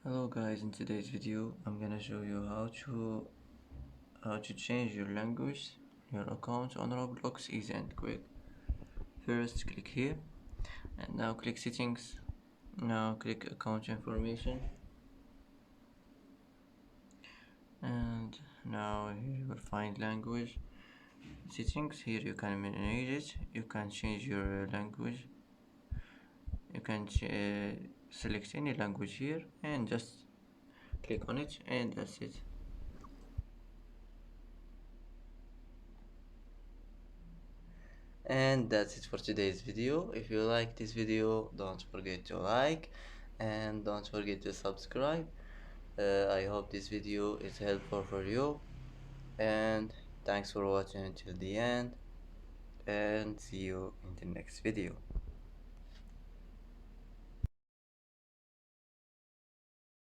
Hello guys, in today's video I'm gonna show you how to change your language, your account on Roblox easy and quick. First click here and now click settings. Now click account information and now here you will find language settings. Here you can manage it, you can change your language, you can select any language here and just click on it and that's it. And that's it for today's video. If you like this video, don't forget to like and don't forget to subscribe. I hope this video is helpful for you, and thanks for watching until the end, and see you in the next video.